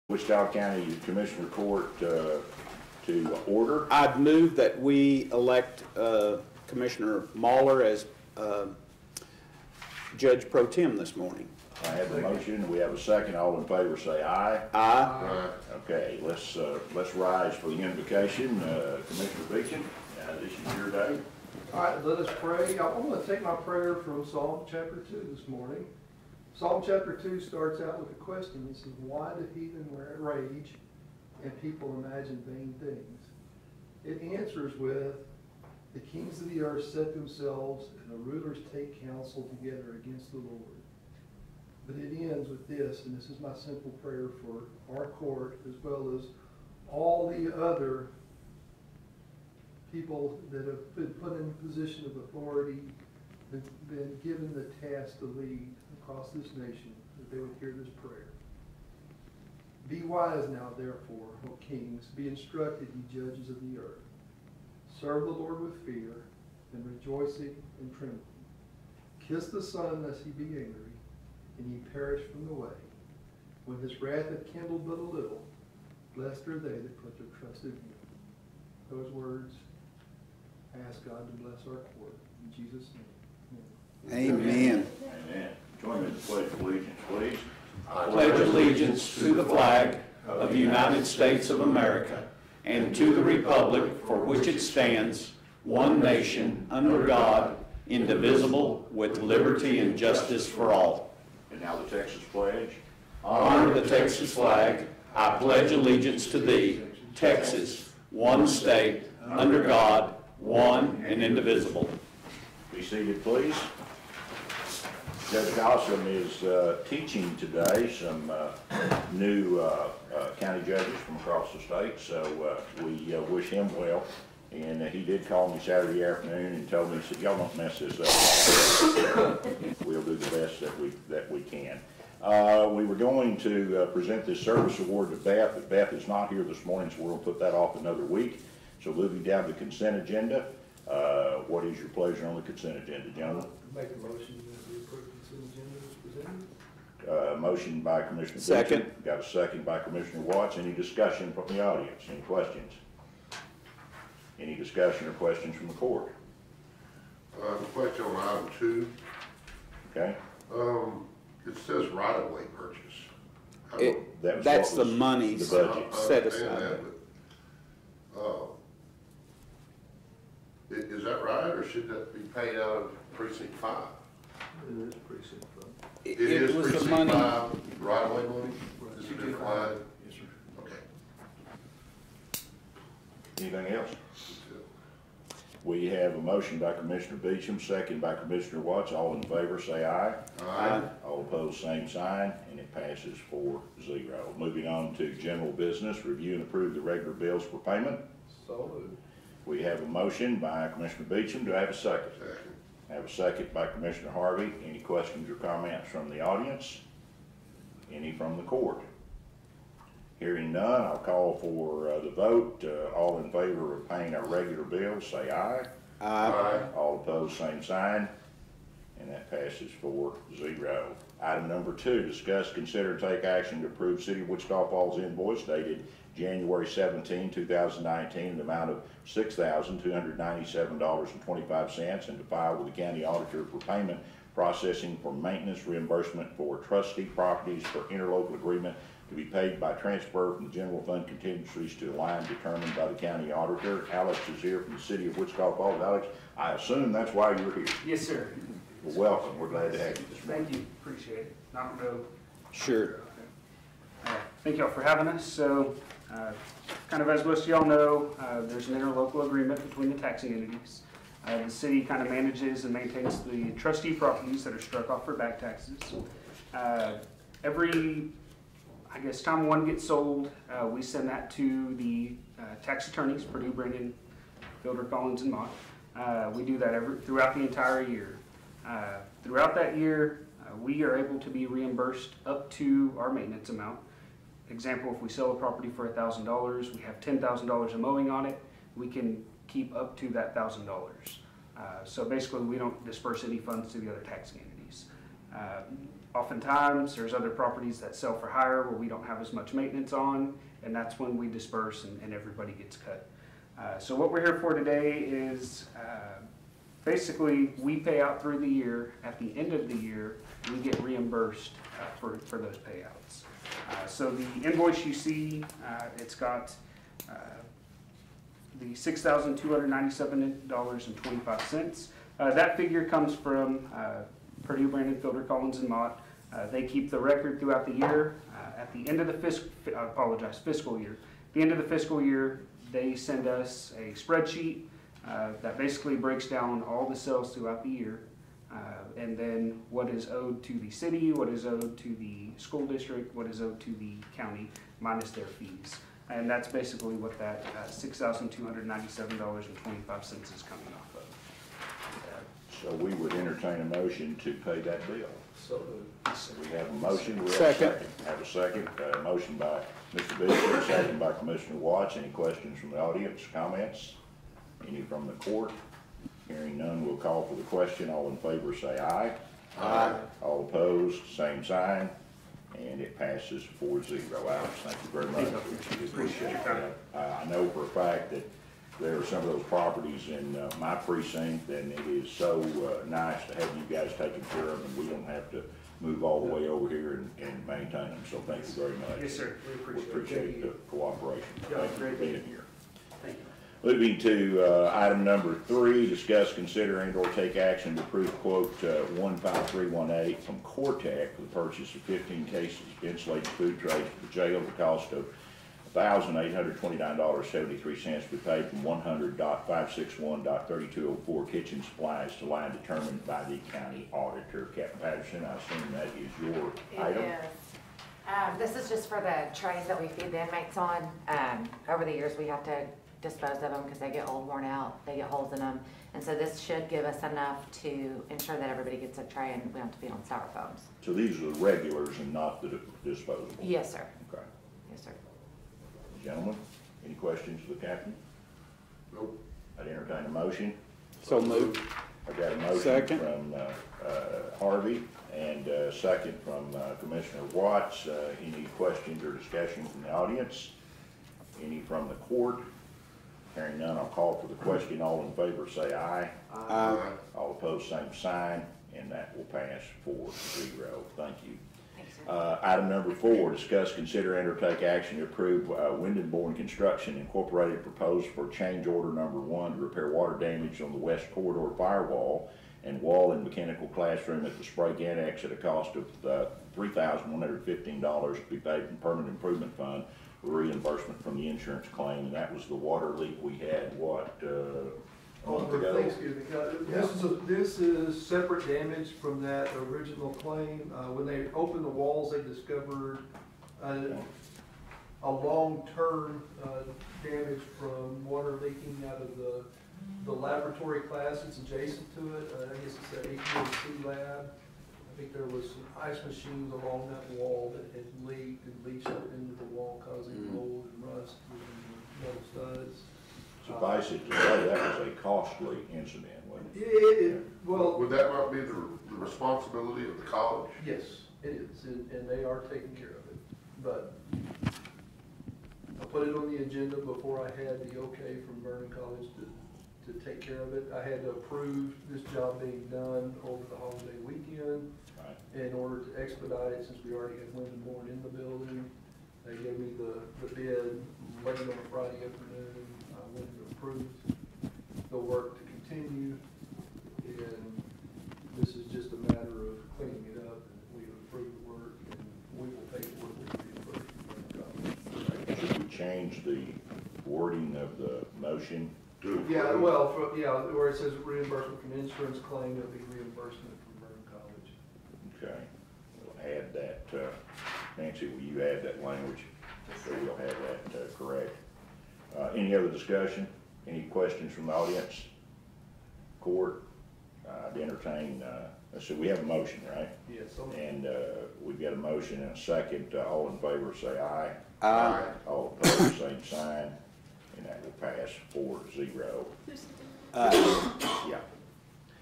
Wichita County Commissioner Court to order. I'd move that we elect Commissioner Mahler as Judge Pro Tem this morning. I have a motion. We have a second. All in favor say aye. Aye. Okay, let's rise for the invocation. Commissioner Beecham, this is your day. All right, let us pray. I'm going to take my prayer from Psalm chapter 2 this morning. Psalm chapter 2 starts out with a question. It says, why do heathen rage and people imagine vain things? It answers with, the kings of the earth set themselves and the rulers take counsel together against the Lord. But it ends with this, and this is my simple prayer for our court as well as all the other people that have been put in a position of authority, been given the task to lead across this nation, that they would hear this prayer. Be wise now, therefore, O kings, be instructed, ye judges of the earth. Serve the Lord with fear, and rejoicing and trembling. Kiss the Son, lest he be angry, and ye perish from the way. When his wrath hath kindled but a little, blessed are they that put their trust in him. Those words, I ask God to bless our court. In Jesus' name. Amen. Amen. Join me in the Pledge of Allegiance, please. I pledge allegiance to the flag of the United States of America and to the republic for which it stands, one nation, under God, indivisible, with liberty and justice for all. And now the Texas Pledge. Honor the Texas flag. I pledge allegiance to thee, Texas, one state, under God, one and indivisible. Be seated, please. Judge Gossam is teaching today some new county judges from across the state, so we wish him well. And he did call me Saturday afternoon and told me, he said, y'all don't mess this up. We'll do the best that we can. We were going to present this service award to Beth, but Beth is not here this morning, so we're going to put that off another week. So moving down to the consent agenda, what is your pleasure on the consent agenda, gentlemen? Make a motion that we approve the consent agenda as presented. Motion by Commissioner Second. Beecham. Got a second by Commissioner Watts. Any discussion from the audience? Any questions? Any discussion or questions from the court? Question on item 2. Okay. It says right-of-way purchase. That's the money the budget. set aside. Is that right, or should that be paid out of precinct 5? It is precinct 5. It is was the precinct money. 5 right-of-way money? Is it declined? Yes, sir. Okay. Anything else? We have a motion by Commissioner Beecham, second by Commissioner Watts. All in favor say aye. Aye. All opposed, same sign, and it passes 4-0. Moving on to general business, review and approve the regular bills for payment. So moved. We have a motion by Commissioner Beecham. Do I have a second? Second. I have a second by Commissioner Harvey. Any questions or comments from the audience? Any from the court? Hearing none, I'll call for the vote. All in favor of paying our regular bills, say aye. Aye. All opposed, same sign. And that passes 4-0. Item number 2, discuss, consider, and take action to approve City of Wichita Falls invoice dated January 17, 2019, in the amount of $6,297.25, and to file with the county auditor for payment processing for maintenance reimbursement for trustee properties for interlocal agreement to be paid by transfer from the general fund contingencies to a line determined by the county auditor. Alex is here from the City of Wichita Falls. Alex, I assume that's why you're here. Yes, sir. Well, welcome. We're glad to have you this morning. Thank you. Appreciate it. I don't know. Sure. Thank y'all for having us. So, kind of as most of y'all know, there's an interlocal agreement between the taxing entities. The city kind of manages and maintains the trustee properties that are struck off for back taxes. Every, I guess, time one gets sold, we send that to the tax attorneys, Purdue, Brennan, Fielder, Collins, and Mott. We do that throughout the entire year. Throughout that year, we are able to be reimbursed up to our maintenance amount. Example, if we sell a property for $1,000, we have $10,000 of mowing on it, we can keep up to that $1,000. So basically, we don't disperse any funds to the other taxing entities. Oftentimes, there's other properties that sell for hire where we don't have as much maintenance on, and that's when we disperse and everybody gets cut. So what we're here for today is basically we pay out through the year. At the end of the year, we get reimbursed for those payouts. So the invoice you see, it's got the $6,297.25. That figure comes from Purdue, Brandon, Fielder, Collins, and Mott. They keep the record throughout the year. At the end of the fiscal year. At the end of the fiscal year, they send us a spreadsheet that basically breaks down all the sales throughout the year, and then what is owed to the city, what is owed to the school district, what is owed to the county, minus their fees. And that's basically what that $6,297.25 is coming off of. So we would entertain a motion to pay that bill. So We have a motion, we have a Second. second. Have a second, motion by Mr. Bishop, second by Commissioner Watts. Any questions from the audience, comments? Any from the court? Hearing none, we'll call for the question. All in favor say aye. Aye. All opposed, same sign, and it passes 4-0. Alex, thank you very much. We appreciate that. I know for a fact that there are some of those properties in my precinct, and it is so nice to have you guys taken care of, and we don't have to move all the way over here and maintain them, so thank you very much. Yes, sir. We We appreciate the cooperation. Yeah, Thank you for great. being here. Thank you. Moving to item number 3, discuss, consider, and/or take action to approve quote 15318 from Cortec for the purchase of 15 cases of insulated food trays for the jail at the cost of $1,829.73 to be paid from 100.561.3204 kitchen supplies to line determined by the county auditor. Captain Patterson, I assume that is your item? It is. This is just for the trays that we feed the inmates on. Over the years, we have to dispose of them because they get old, worn out, they get holes in them. And so this should give us enough to ensure that everybody gets a tray and we don't have to be on styrofoams. So these are the regulars and not the disposable? Yes, sir. Okay. Yes, sir. Gentlemen, any questions of the captain? Nope. I'd entertain a motion. So moved. I've got a motion Second. from Harvey and a second from Commissioner Watts. Any questions or discussion from the audience? Any from the court? Hearing none, I'll call for the question. All in favor say aye. Aye. All opposed, same sign, and that will pass 4-0. Thank you. Thanks, sir. Item number 4, discuss, consider, and or take action to approve Windenborn Construction Incorporated proposal for change order number 1 to repair water damage on the west corridor firewall and wall and mechanical classroom at the Sprague Annex at a cost of $3,115 to be paid from Permanent Improvement Fund with reimbursement from the insurance claim. And that was the water leak we had, a month over ago? Thanksgiving, this is separate damage from that original claim. When they opened the walls, they discovered a long-term damage from water leaking out of the laboratory class that's adjacent to it. I guess it's the HVAC lab. I think there was some ice machines along that wall that had leaked and leached up into the wall, causing mold and rust and metal studs. Suffice it to say, that was a costly incident, wasn't it? Well, Would that not be the responsibility of the college? yes, it is, and they are taking care of it. But I put it on the agenda before I had the okay from Vernon College to take care of it. I had to approve this job being done over the holiday weekend Right. in order to expedite it, since we already had Windenborn in the building. They gave me the bid late on a Friday afternoon. I went and approved the work to continue, and this is just a matter of cleaning it up, and we approve the work, and we will pay for it with reimbursement. Should we change the wording of the motion? Yeah, well, where it says reimbursement from insurance claim, it'll be reimbursement from Vernon College. Okay, we'll add that, Nancy, will you add that language? So we'll have that correct. Any other discussion? Any questions from the audience? Court? I'd entertain, so we have a motion, right? Yes, so And we've got a motion and a second. All in favor say aye. Aye. All opposed, same sign, and that will pass 4-0. Yeah,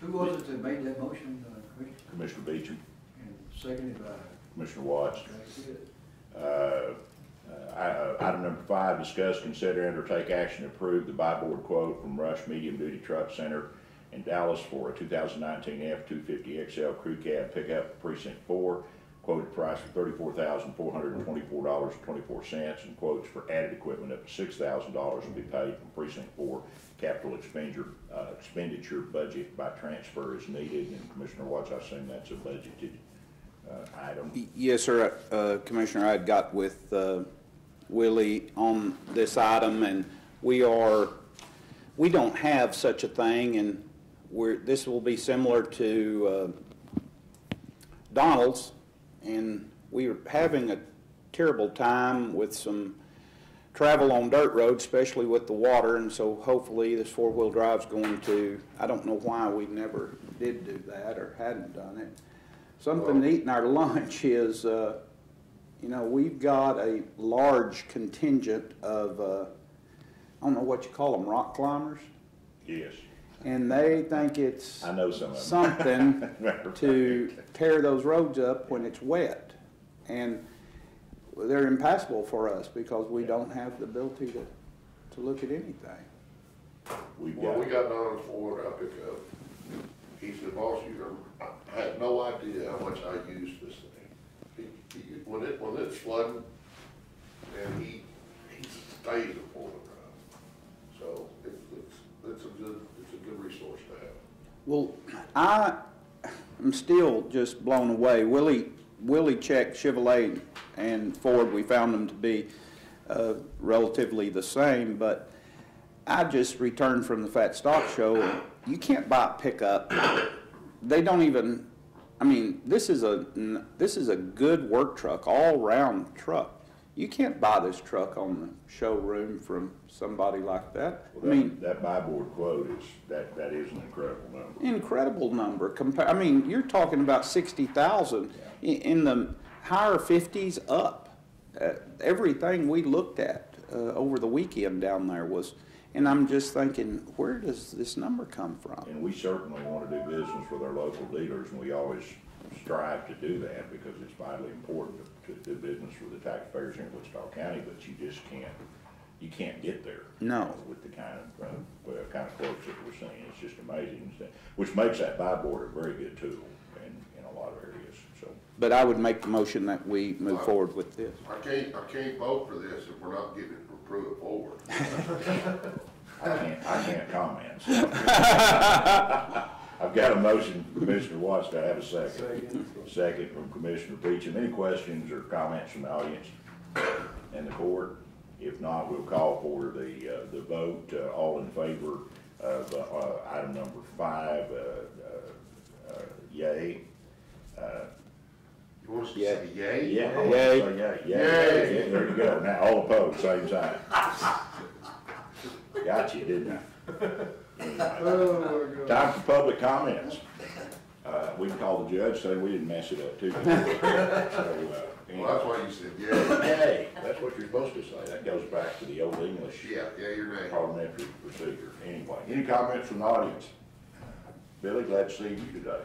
Who was it that made that motion, Commissioner? Commissioner Beecham. And Seconded by Commissioner Watts. That's it. Item number 5, discuss, consider, undertake action to approve the buy board quote from Rush Medium Duty Truck Center in Dallas for a 2019 F-250 XL crew cab pickup precinct 4. Quoted price for $34,424.24, and quotes for added equipment up to $6,000 will be paid from precinct 4 capital expenditure budget by transfer as needed. And Commissioner Watts, I assume that's a budgeted item. Yes, sir. Commissioner, I had got with Willie on this item, and we don't have such a thing, and this will be similar to Donald's, and we were having a terrible time with some travel on dirt roads, especially with the water, and so hopefully this four-wheel drive's going to, I don't know why we never did do that or hadn't done it. Something to eat in our lunch is, you know, we've got a large contingent of, I don't know what you call them, rock climbers? Yes. And they think it's I know some of them. something to tear those roads up when it's wet. And they're impassable for us because we don't have the ability to look at anything. When we got Donald Ford, I picked up, he said, boss, I had no idea how much I used this thing. When it's flooding, and he stays at 4-wheel drive. So it's a good resource to have. Well, I'm still just blown away. Willie checked Chevrolet and Ford. We found them to be relatively the same, but I just returned from the Fat Stock Show. You can't buy a pickup. They don't even, I mean, this is a good work truck, all-round truck. You can't buy this truck on the showroom from somebody like that. Well, I mean, that buy board quote is, that is an incredible number. incredible number. I mean, you're talking about 60,000 in the higher 50s up. Everything we looked at over the weekend down there was, and I'm just thinking, where does this number come from? And we certainly want to do business with our local dealers, and we always strive to do that because it's vitally important to do business with the taxpayers here in Wichita County, but you just can't get there. No. With the kind of quotes that we're seeing. It's just amazing, which makes that buy board a very good tool in a lot of areas, so. But I would make the motion that we move forward with this. I can't vote for this if we're not getting it approved forward. I can't comment, so. I've got a motion from Commissioner Watts. Do I have a second? Second from Commissioner Beecham. Any questions or comments from the audience and the board? If not, we'll call for the vote. All in favor of item number 5, yay. You want us to say yay? Yeah. Yay. Yay. There you go. Now, all opposed, same sign. Got you, didn't I? Time for public comments. We can call the judge, say we didn't mess it up too. Well, that's why you said yay. Yay, that's what you're supposed to say. That goes back to the old English Yeah, your name. parliamentary procedure. Anyway, any comments from the audience? Billy, glad to see you today.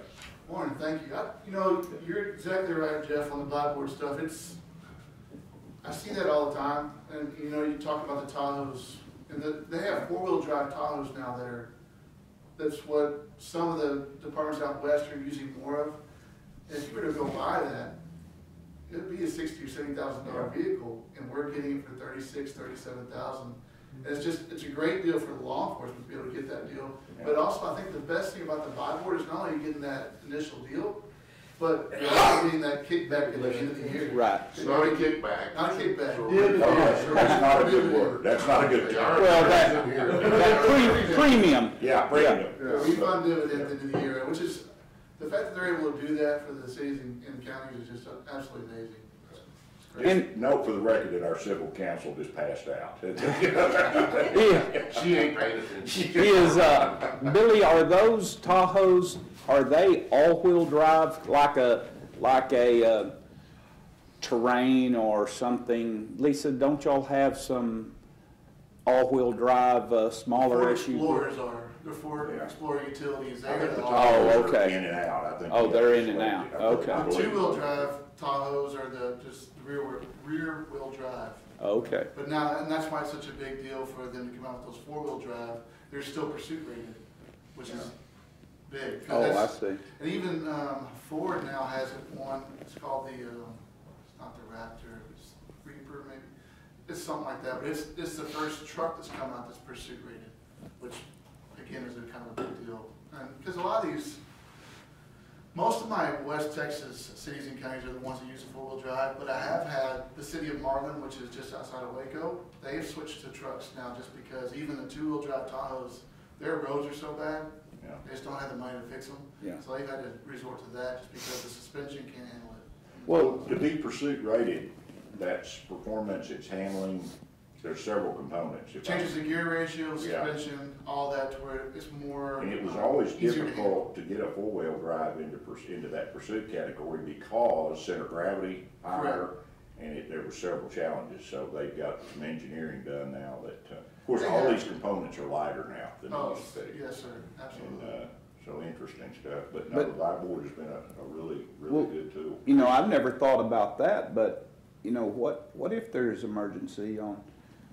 Morning, thank you. You know, you're exactly right, Jeff, on the blackboard stuff. I see that all the time, and you know, you talk about the Tahoes, and they have 4-wheel drive Tahoes now that's what some of the departments out west are using more of. And if you were to go buy that, it'd be a $60,000 or $70,000 vehicle, and we're getting it for $36,000, $37,000. And it's a great deal for the law enforcement to be able to get that deal. But also, I think the best thing about the buy board is not only getting that initial deal, but you're also getting that kickback at the end of the year. Right. It's not a kickback. Not a kickback. That's not a good word. That's not a good term. Well, that premium. Yeah, premium. Refund dividend at the end of the year, which is, the fact that they're able to do that for the cities and counties is just absolutely amazing. Just note for the record that our civil counsel just passed out. She ain't paying attention. Billy, are those Tahoes, are they all-wheel drive like a Terrain or something? Lisa, don't y'all have some all-wheel drive smaller Ford SUV? Explorers are. the Ford Yeah. Explorer utilities. I They're think the the Tahoes okay. are in and out, I think. Oh, we they're have in and out. selected. I Okay. believe two-wheel so. drive Tahoes are just rear wheel drive. Okay. But now, and that's why it's such a big deal for them to come out with those four-wheel drive. They're still pursuit rated, which is big. 'Cause Oh, I that's- see. And even Ford now has one, it's called the, it's not the Raptor, it's Reaper maybe. It's something like that, but it's the first truck that's come out that's pursuit rated, which again is a kind of a big deal. And because a lot of these, most of my West Texas cities and counties are the ones that use a four-wheel drive, but I have had the city of Marlin, which is just outside of Waco, they've switched to trucks now just because even the two-wheel drive Tahoes, their roads are so bad, Yeah. they just don't have the money to fix them. Yeah. So they've had to resort to that just because the suspension can't handle it. Well, To be pursuit rated, that's performance, it's handling, there's several components. If I- Changes the gear ratio, Yeah. suspension, all that to where it's more. And it was always easier to handle. difficult to get a four-wheel drive into that pursuit category because center of gravity higher, and there were several challenges. So they've got some engineering done now that, of course, all these components are lighter now than they Oh, used to be. yes, sir, And, absolutely. so interesting stuff, but no, the Viboard has been a really, really Well, good tool. you know, I've never thought about that, but, you know, what if there's emergency on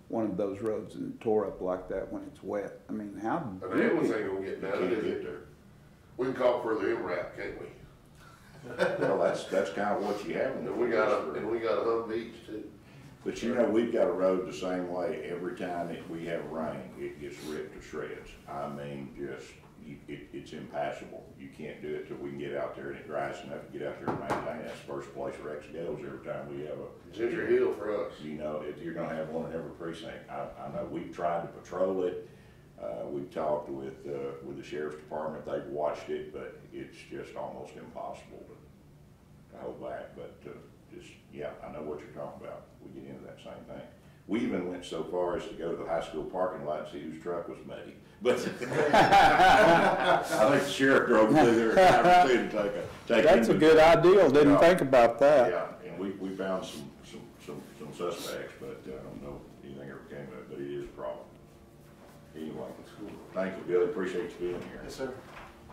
one of those roads and tore up like that when it's wet? I mean, how An ambulance ain't gonna get You down can't there. get there. We can call for the MRAP, can't we? Well, that's kind of what you have in the. And we got a Humvees too. But you know, we've got a road the same way. Every time that we have rain, it gets ripped to shreds. I mean, just, it's impassable. You can't do it till we can get out there and it dries enough to get out there and maintain. That's the first place Rex goes every time we have a. Ginger Hill for us. You know, if you're gonna have one in every precinct. I know we've tried to patrol it. We've talked with the sheriff's department. They've watched it, but it's just almost impossible to hold back. But, just, yeah, I know what you're talking about. We get into that same thing. We even went so far as to go to the high school parking lot and see whose truck was muddy. But I think the sheriff drove through there a time or two to take That's a good idea, didn't think about that. Yeah, and we found some suspects, but I don't know if anything ever came of it, but it is a problem. Anyway, thank you, Billy, appreciate you being here. Yes, sir.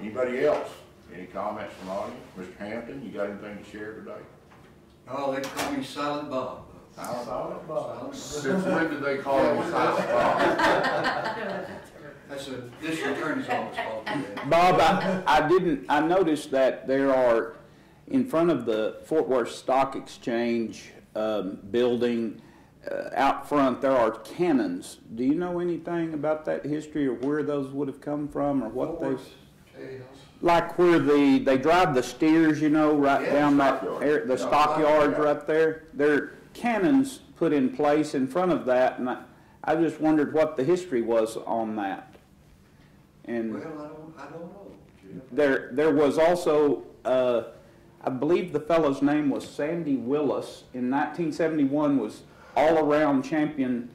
Anybody else? Any comments from the audience? Mr. Hampton, you got anything to share today? Oh, they call me Silent Bob. Silent Bob. Since when did they call you Silent Bob? That's a district attorney's office called me that. Bob, I noticed that there are, in front of the Fort Worth Stock Exchange building, out front, there are cannons. Do you know anything about that history or where those would have come from or what they, like where they drive the steers, you know, right Yeah, down that stockyard. area, the Yeah, stockyards yeah. right there? There are cannons put in place in front of that, and I just wondered what the history was on that. And Well, I don't know. there was also, I believe the fellow's name was Sandy Willis. In 1971 was all-around champion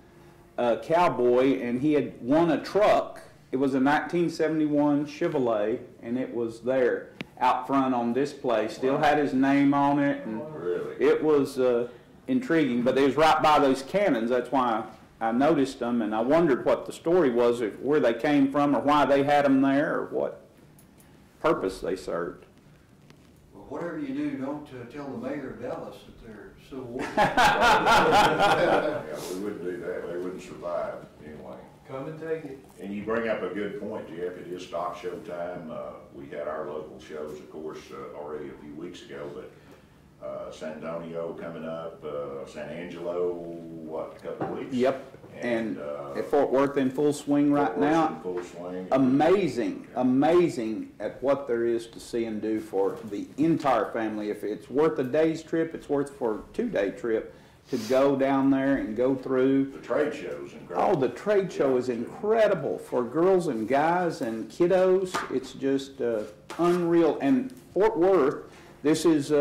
cowboy, and he had won a truck. It was a 1971 Chevrolet, and it was there out front on display. Still had his name on it, and Really? it was intriguing. But it was right by those cannons. That's why I noticed them, and I wondered what the story was, if where they came from, or why they had them there, or what purpose they served. Well, whatever you do, don't tell the mayor of Dallas that they're Civil War. Yeah, we wouldn't do that. They wouldn't survive anyway. Come and take it. And you bring up a good point, Jeff. It is stock show time. We had our local shows, of course, already a few weeks ago, but San Antonio coming up, San Angelo, what, a couple of weeks? Yep, and at Fort Worth in full swing right Fort Worth's now. in full swing. Amazing at what there is to see and do for the entire family. If it's worth a day's trip, it's worth for a 2-day trip to go down there and go through. The trade show's incredible. Oh, the trade show is incredible for girls and guys and kiddos. It's just unreal. And Fort Worth, this is,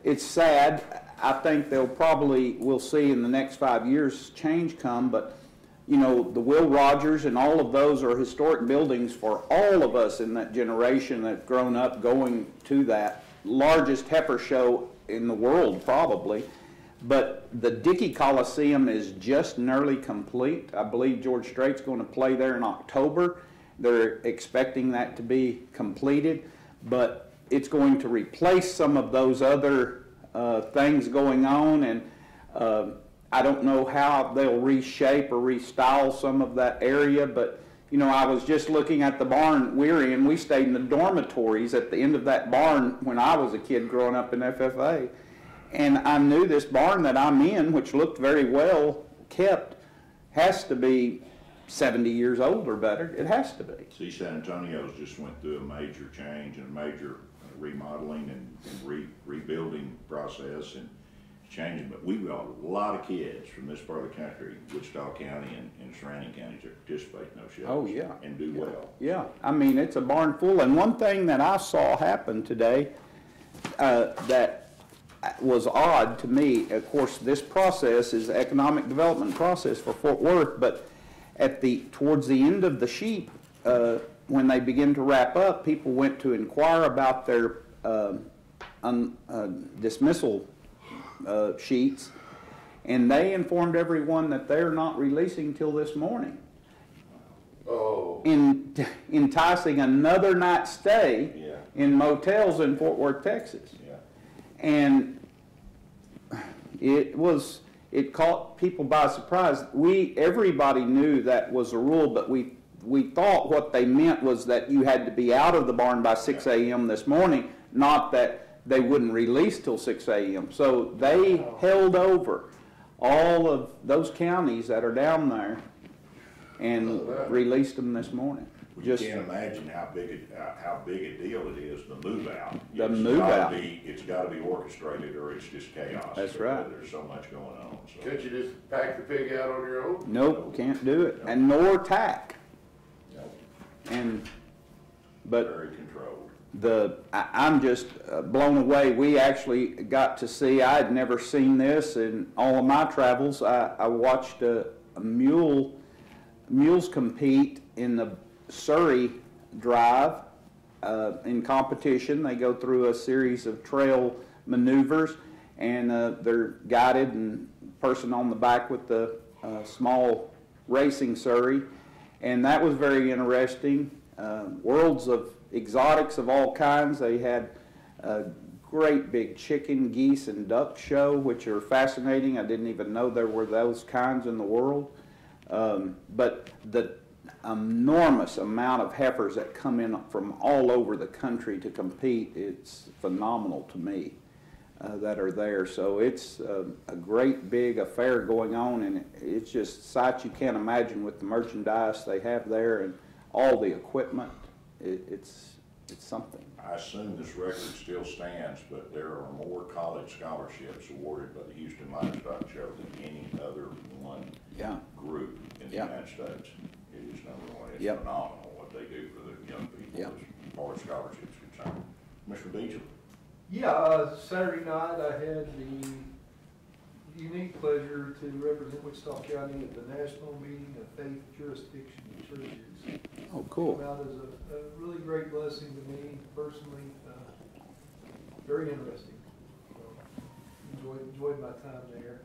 it's sad. I think we'll see in the next 5 years change come, but you know, the Will Rogers and all of those are historic buildings for all of us in that generation that grown up going to that largest heifer show in the world probably. But the Dickey Coliseum is just nearly complete. I believe George Strait's going to play there in October. They're expecting that to be completed, but it's going to replace some of those other things going on, and I don't know how they'll reshape or restyle some of that area, but you know, I was just looking at the barn we're in. We stayed in the dormitories at the end of that barn when I was a kid growing up in FFA. And I knew this barn that I'm in, which looked very well kept, has to be 70 years old or better. It has to be. See, San Antonio's just went through a major change and a major remodeling and rebuilding process and changing, but we've got a lot of kids from this part of the country, Wichita County and surrounding counties, that participate in those shows. Oh, yeah. And do well. Yeah, I mean, it's a barn full. And one thing that I saw happen today that was odd to me, of course, this process is the economic development process for Fort Worth, but towards the end of the sheet, when they begin to wrap up, people went to inquire about their dismissal sheets, and they informed everyone that they're not releasing till this morning. Oh. Enticing another night's stay in motels in Fort Worth, Texas. Yeah. And it caught people by surprise. Everybody knew that was a rule, but we thought what they meant was that you had to be out of the barn by 6 a.m. this morning, not that they wouldn't release till 6 a.m. So they held over all of those counties that are down there and released them this morning. You can't imagine how big a deal it is, the move out. The move out. It's got to be orchestrated, or it's just chaos. That's right. There's so much going on. So. Can't you just pack the pig out on your own? Nope, can't do it. And nor tack. No. But very controlled. I'm just blown away. We actually got to see, I had never seen this in all of my travels. I watched mules compete in the Surrey Drive in competition. They go through a series of trail maneuvers, and they're guided and person on the back with the small racing Surrey. And that was very interesting. Worlds of exotics of all kinds. They had a great big chicken, geese, and duck show, which are fascinating. I didn't even know there were those kinds in the world. But the enormous amount of heifers that come in from all over the country to compete, it's phenomenal to me that are there. So it's a great big affair going on, and it's just sights you can't imagine with the merchandise they have there and all the equipment. It's something. I assume this record still stands, but there are more college scholarships awarded by the Houston Livestock Show than any other one group in the United States. It is number one. It's phenomenal what they do for the young people as far as scholarships concerned. Mr. Beecham. Yeah, Saturday night I had the unique pleasure to represent Wichita County at the National Meeting of Faith Jurisdiction Churches. Oh, cool. Came out as a really great blessing to me personally. Very interesting. Enjoyed my time there.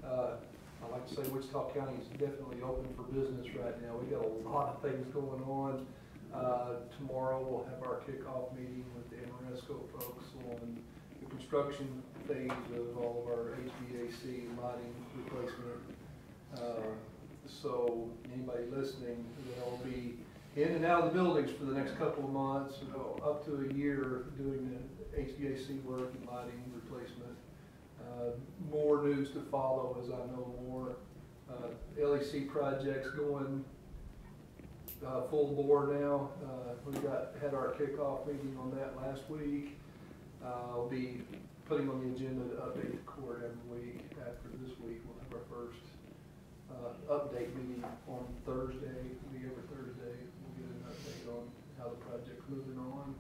I like to say Wichita County is definitely open for business right now. We got a lot of things going on. Tomorrow we'll have our kickoff meeting with the Amoresco folks on the construction phase of all of our HVAC lighting replacement. So anybody listening, they'll be in and out of the buildings for the next couple of months, up to a year doing the HVAC work and lighting replacement. More news to follow as I know more. LEC projects going full bore now. We had our kickoff meeting on that last week. I'll be putting on the agenda to update the court every week. After this week, we'll have our first update meeting on Thursday. It'll be every Thursday. We'll get an update on how the project's moving on.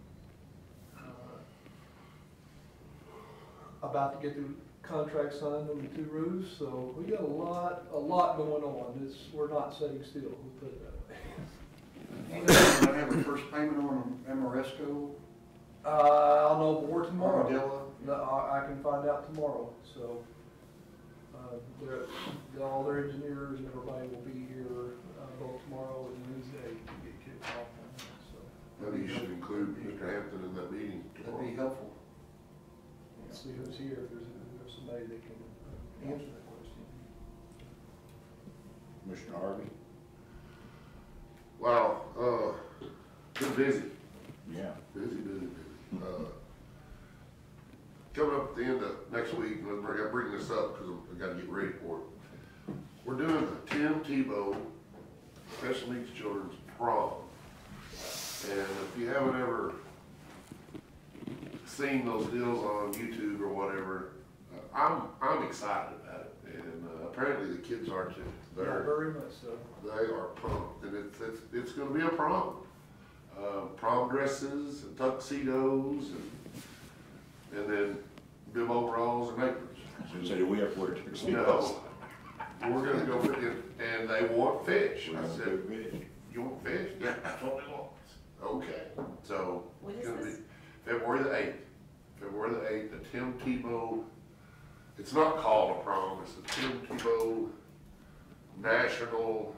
About to get the contract signed on the 2 roofs, so we got a lot going on. We're not sitting still. We'll put it that way. Will I have a first payment on Amoresco? I'll know more tomorrow. Ardella? No, I can find out tomorrow. So all their engineers and everybody will be here both tomorrow and Wednesday to get kicked off. should include Mr. Hampton in that meeting That'd be tomorrow. helpful. See who's here, if there's somebody that can answer that question. Commissioner Harvey? Wow, been busy. Yeah. Busy. Coming up at the end of next week, and I gotta bring this up because I gotta get ready for it. We're doing the Tim Tebow Special Needs Children's Prom. And if you haven't ever seen those deals on YouTube or whatever, I'm excited about it. And apparently the kids are too. Yeah, very much so. They are pumped, and it's gonna be a prom. Prom dresses and tuxedos and then bib overalls and aprons. So do we have to wear tuxedos? No, we're gonna go for it, and they want fish. We're I gonna said, cook fish. you want fish? Yeah, that's what they want. Okay, so. When it's is gonna be this? February the 8th. February the 8th, the Tim Tebow, it's not called a prom, it's the Tim Tebow National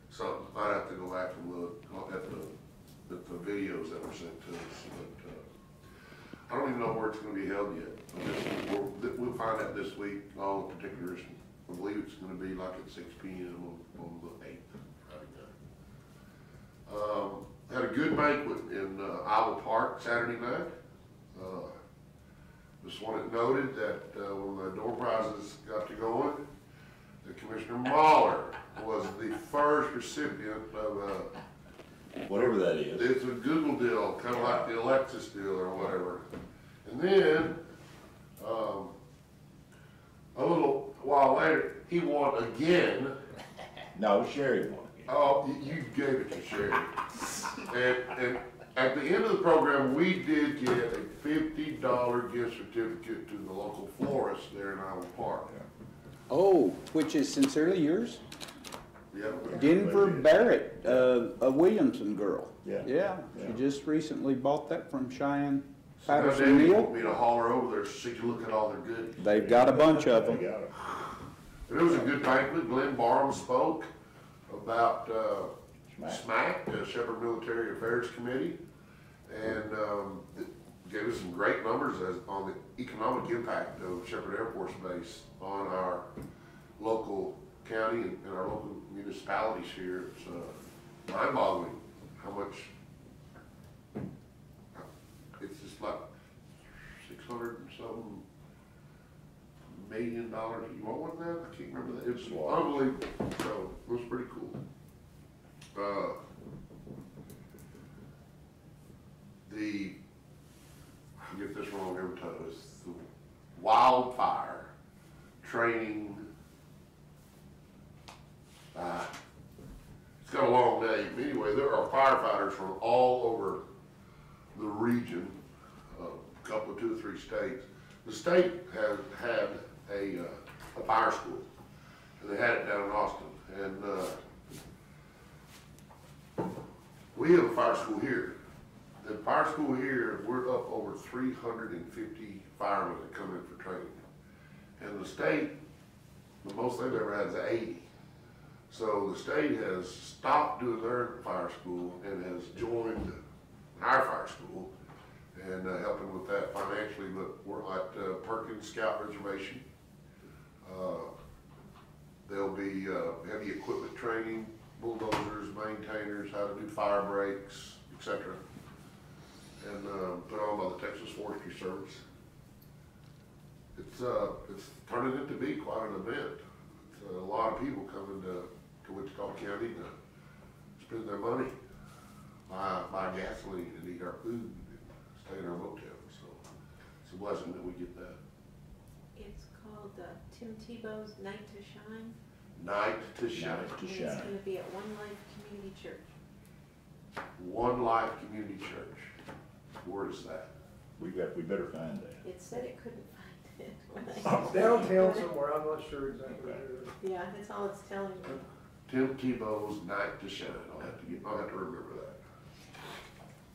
something. I'd have to go back and look at the videos that were sent to us, but I don't even know where it's gonna be held yet. We'll find out this week, all the particulars. I believe it's gonna be like at 6 p.m. on the 8th. Had a good banquet in Iowa Park Saturday night. Just wanted noted that when the door prizes got to going, that Commissioner Mahler was the first recipient of Whatever that is. it's a Google deal, kind of like the Alexis deal or whatever. And then, a little while later, he won again. No, Sherry won again. Oh, you gave it to Sherry. And at the end of the program, we did get a $50 gift certificate to the local florist there in Iowa Park. Oh, which is sincerely yours? Yeah. Denver Barrett, a Williamson girl. Yeah. Yeah, Yeah. she just recently bought that from Cheyenne So now Patterson Debbie want Neal. me to holler over there so she can look at all their goodies. They've got a bunch of They them. got it. But it was a good banquet. Glenn Barham spoke about SMAC, the Shepherd Military Affairs Committee, and it gave us some great numbers on the economic impact of Shepherd Air Force Base on our local county and our local municipalities here. It's mind-boggling how much, it's just like 600 and some $1 million. You want one of that? I can't remember that. It's unbelievable. So it was pretty cool. I get this wrong every time, it's the wildfire training. It's got a long name. Anyway, there are firefighters from all over the region, a couple of 2 or 3 states. The state has had a fire school, and they had it down in Austin. And we have a fire school here. The fire school here, we're up over 350 firemen that come in for training. And the state, the most they've ever had is 80. So the state has stopped doing their fire school and has joined our fire school and helping with that financially. But we're at Perkins Scout Reservation. There'll be heavy equipment training, bulldozers, maintainers, how to do fire breaks, etc. And put on by the Texas Forestry Service. It's turning into be quite an event. It's a lot of people coming to Wichita County to spend their money, buy gasoline and eat our food and stay in our motel. So it's a blessing that we get that. It's called Tim Tebow's Night to Shine. Night to Shine. Night to And Shine. it's gonna be at One Life Community Church. One Life Community Church. Where is that? We better find that. It said it couldn't find it when I. Downtown somewhere, I'm not sure exactly where. Yeah, that's all it's telling me. Tim Tebow's Night to Shine. I'll have to remember that.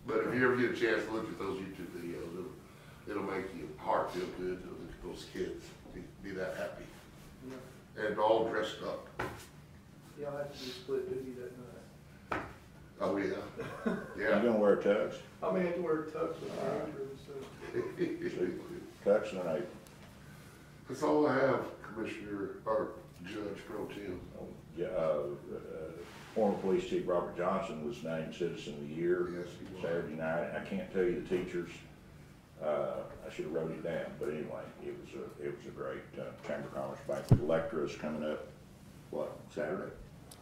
But if you ever get a chance to look at those YouTube videos, it'll make your heart feel good to look at those kids, be that happy. Yeah. And all dressed up. Yeah, I'll have to do split duty that night. Oh, yeah. You Yeah. gonna wear tux? I may have to wear tux with my injury, so. Tux and an apron. That's all I have, Commissioner, or Judge Pro Tem. Former Police Chief Robert Johnson was named Citizen of the Year Yes, he was. Saturday night. I can't tell you the teachers, I should have wrote it down, but anyway, it was a great Chamber of Commerce banquet. Electra's coming up, what, Saturday?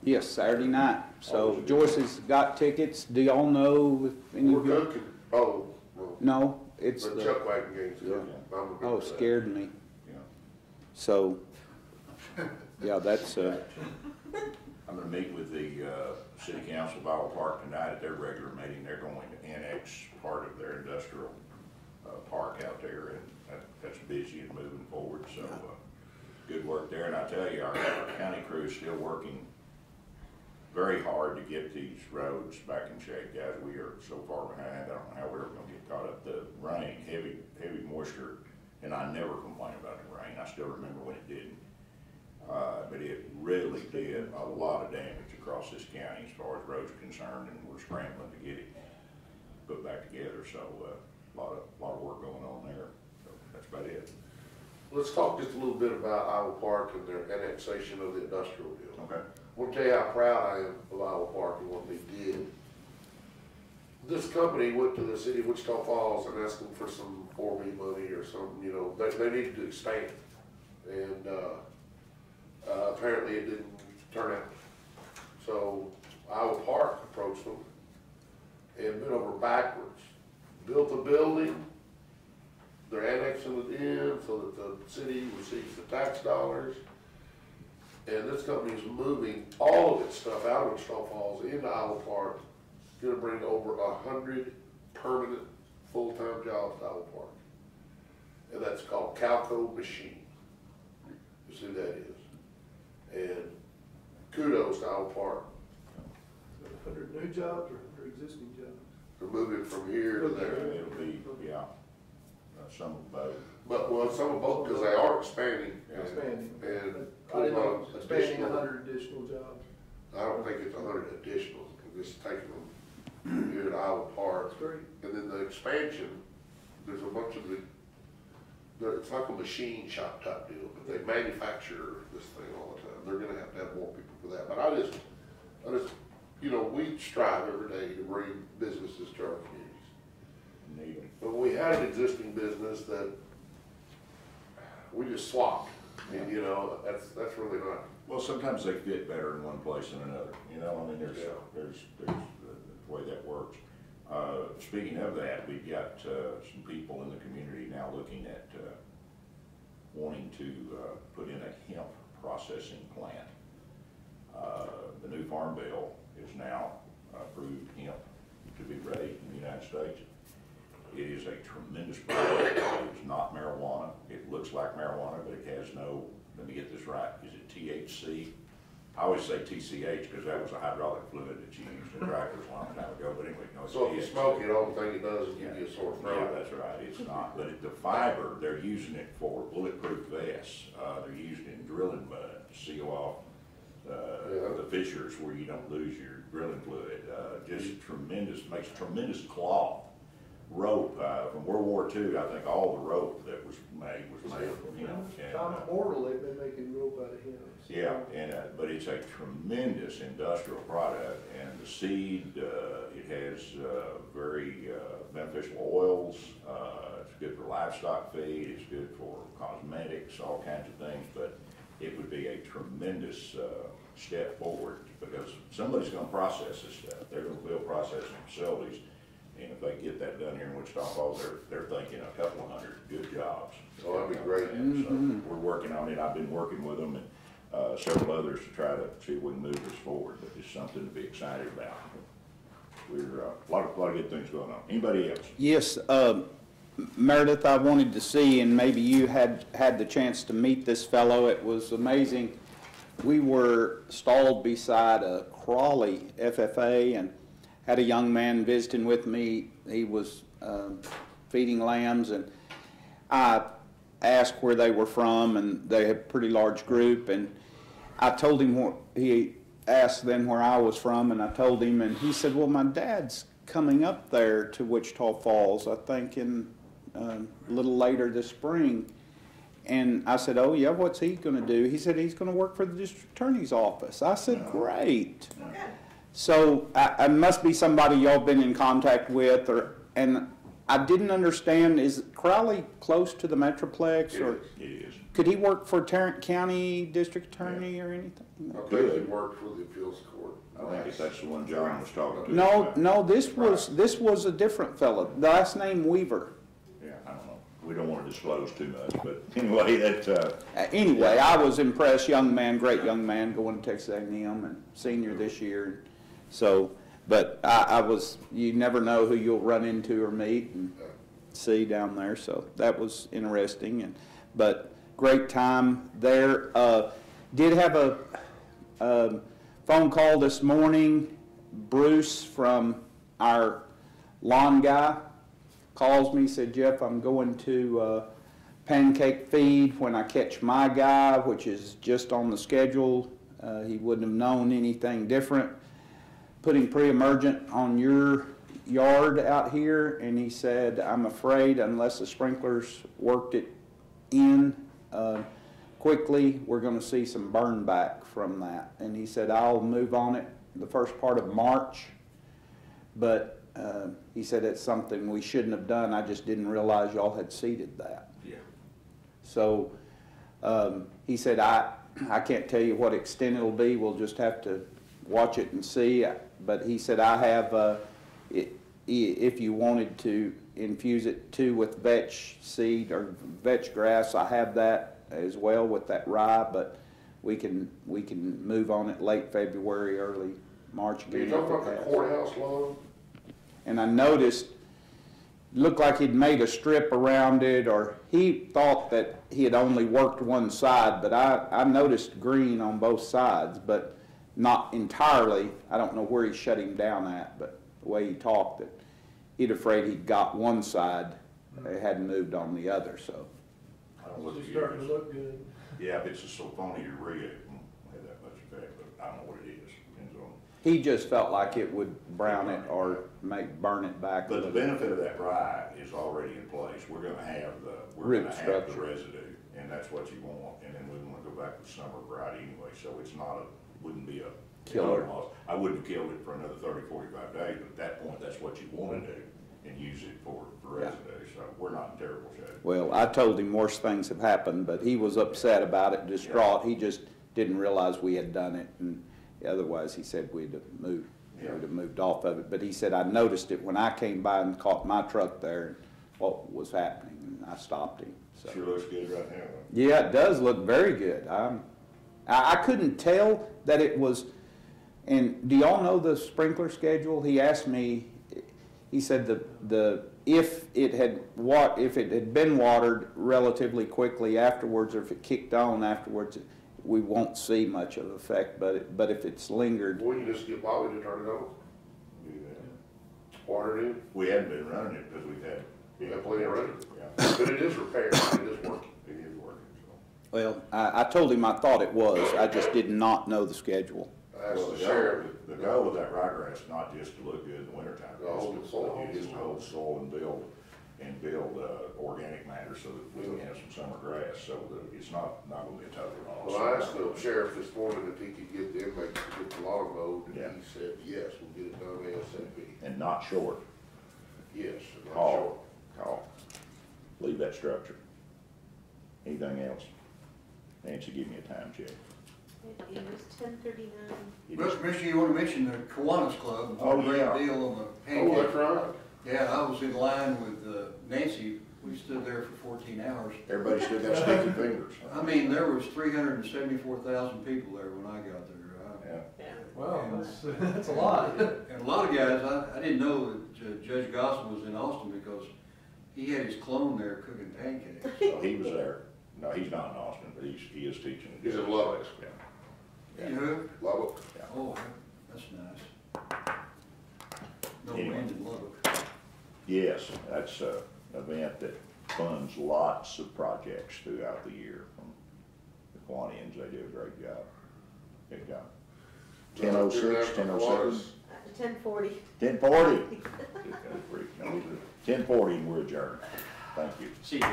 Yes, Saturday night. So Joyce has got tickets. Do y'all know if any We're of you? cooking, oh, well, No, it's the the, chuck wagon game's good. Yeah. I'm a big oh, fan. scared me. Yeah. So, yeah, that's, I'm gonna meet with the City Council of Iowa Park tonight at their regular meeting. They're going to annex part of their industrial park out there, and that's busy and moving forward, so good work there. And I tell you, our county crew is still working very hard to get these roads back in shape, guys. We are so far behind. I don't know how we're gonna get caught up. The rain, heavy moisture, and I never complain about the rain. I still remember when it didn't. But it really did a lot of damage across this county as far as roads are concerned, and we're scrambling to get it put back together. So a lot of work going on there. So that's about it. Let's talk just a little bit about Iowa Park and their annexation of the industrial deal. Okay. I want to tell you how proud I am of Iowa Park and what they did. This company went to the city of Wichita Falls and asked them for some 4B money or something, you know, they needed to expand. And apparently it didn't turn out. So Iowa Park approached them and bent over backwards, built a building, they're annexing it in so that the city receives the tax dollars. And this company is moving all of its stuff out of Wichita Falls into Iowa Park. It's gonna bring over 100 permanent, full-time jobs to Iowa Park. And that's called Calco Machine. Is who that is. And kudos to Iowa Park. 100 new jobs or 100 existing jobs? They're moving from here to there. It'll be, yeah, some of both. But, well, some of both, because they are expanding. Expanding. And I didn't know, putting on expanding additional. 100 additional jobs. I don't think it's 100 additional, because it's taking them here at Iowa Park. That's great. And then the expansion, there's a bunch of it's like a machine shop type deal, but they manufacture this thing all the time. They're gonna have more people for that. But I just, you know, we strive every day to bring businesses to our communities. Need But we had an existing business that we just swapped. And, you know, that's really not. Well, sometimes they fit better in one place than another, you know, I mean, there's the way that works. Speaking of that, we've got some people in the community now looking at wanting to put in a hemp processing plant. The new Farm Bill is now approved hemp to be raised in the United States. It is a tremendous product. It's not marijuana. It looks like marijuana, but it has no, let me get this right, is it THC? I always say TCH because that was a hydraulic fluid that you used in tractors a long time ago, but anyway, no, it's So if you THC. smoke it, all the thing it does is give you a sore Yeah, throat. that's right, it's not, but the fiber, they're using it for bulletproof vests, they're using it in drilling mud to seal off the fissures where you don't lose your drilling fluid, just tremendous, makes tremendous cloth. Rope, from World War II, I think all the rope that was made from hemp. Time immemorial, they've been making rope out of hemp. So. Yeah, and, but it's a tremendous industrial product, and the seed, it has very beneficial oils, it's good for livestock feed, it's good for cosmetics, all kinds of things, but it would be a tremendous step forward, because somebody's gonna process this stuff. They're gonna build processing facilities, and if they get that done here in Wichita Falls, they're thinking a couple of 100 good jobs. Oh, that'd be great. And so we're working on it. I've been working with them and several others to try to see if we can move this forward, but it's something to be excited about. We're a lot of good things going on. Anybody else? yes, Meredith, I wanted to see, and maybe you had the chance to meet this fellow. It was amazing. We were stalled beside a Crawley FFA and had a young man visiting with me. He was feeding lambs, and I asked where they were from, and they had a pretty large group, and I told him what he asked then where I was from, and I told him, and he said, well, my dad's coming up there to Wichita Falls, I think in a little later this spring. And I said, oh yeah, what's he gonna do? He said, he's gonna work for the district attorney's office. I said, great. So I must be somebody y'all been in contact with, and I didn't understand, is Crowley close to the Metroplex? Or It is. could he work for Tarrant County District Attorney or anything? I think he worked for the appeals court. I think that's the one John was talking to. No, about. no, this was a different fellow. The last name Weaver. Yeah, I don't know. We don't want to disclose too much, but anyway, that, Anyway, I was impressed, young man, great young man, going to Texas A&M and senior this year. So, but I was, you never know who you'll run into or meet and see down there. So that was interesting, but great time there. Did have a phone call this morning. Bruce from our lawn guy calls me, said, Jeff, I'm going to pancake feed when I catch my guy, which is just on the schedule. He wouldn't have known anything different. Putting pre-emergent on your yard out here, and he said, I'm afraid unless the sprinklers worked it in quickly, we're going to see some burn back from that. And he said, I'll move on it the first part of March, but he said it's something we shouldn't have done. I just didn't realize y'all had seeded that. yeah. So he said, I can't tell you what extent it'll be. We'll just have to watch it and see. But he said, I have, if you wanted to infuse it too with vetch seed or vetch grass, I have that as well with that rye, but we can move on it late February, early March Are you again. talking about the courthouse lawn? And I noticed, looked like he'd made a strip around it, or he thought that he had only worked one side, but I noticed green on both sides, but not entirely. I don't know where he shut him down at, but the way he talked, that he'd afraid he'd got one side, they hadn't moved on the other, so. I don't know what It's the starting to year is. look good. Yeah, if it's a sulfonic urea, it won't have that much effect, but I don't know what it is. Depends on. He just felt like it would brown it or burn it back. a But the little bit. benefit of that rye is already in place. We're gonna have Root the structure. residue, and that's what you want. And then we wanna go back with summer variety anyway, so it's not wouldn't be a Killer. loss. I wouldn't have killed it for another 30, 45 days, but at that point, that's what you wanna do and use it for residue. So we're not in terrible shape. Well, I told him worse things have happened, but he was upset about it, distraught. He just didn't realize we had done it, and otherwise he said we'd have moved off of it. But he said, I noticed it when I came by and caught my truck there, and what was happening, and I stopped him. So. Sure looks good right now, though. Yeah, it does look very good. I couldn't tell that it was, and do y'all know the sprinkler schedule? He asked me, he said if it had been watered relatively quickly afterwards, or if it kicked on afterwards, we won't see much of effect. But if it's lingered, We can just get Bobby to turn it on, Do that. water it in, We hadn't been running it because we've had. we have plenty of rain. Yeah, But it is repaired, it is working. it is working, so. well, I told him I thought it was. I just did not know the schedule. I asked Well, the sheriff, the goal with that ryegrass is not just to look good in the wintertime. To hold the soil. It is to hold soil and build organic matter so that we can have some summer grass, so that it's not gonna be a total loss. well, I asked the sheriff this morning if he could get the inmates to get the lawn mowed, and Yeah. he said, yes, we'll get it done ASAP. And not short. Yes, I'm not sure. Call. Leave that structure. Anything else? Nancy, give me a time check. It was 10:39. Well, Commissioner, you want to mention the Kiwanis Club? Oh, Great yeah. deal on the Oh, pancake. that's right. Yeah, I was in line with Nancy. We stood there for 14 hours. Everybody still got sticky fingers. I mean, there was 374,000 people there when I got there. Yeah. Wow, that's a lot. And a lot of guys, I didn't know that Judge Gossett was in Austin because he had his clone there cooking pancakes. So he was there. No, he's not in Austin, but he is teaching. He's in Lubbock. Yeah. You know? Lubbock. Oh, that's nice. No Anyway. wind in Lubbock. Yes, that's an event that funds lots of projects throughout the year from the Kiwanians. They do a great job. Good job. 10:06, 10:07, 10:40. 10:40. 10:40, and we're adjourned. Thank you. See you.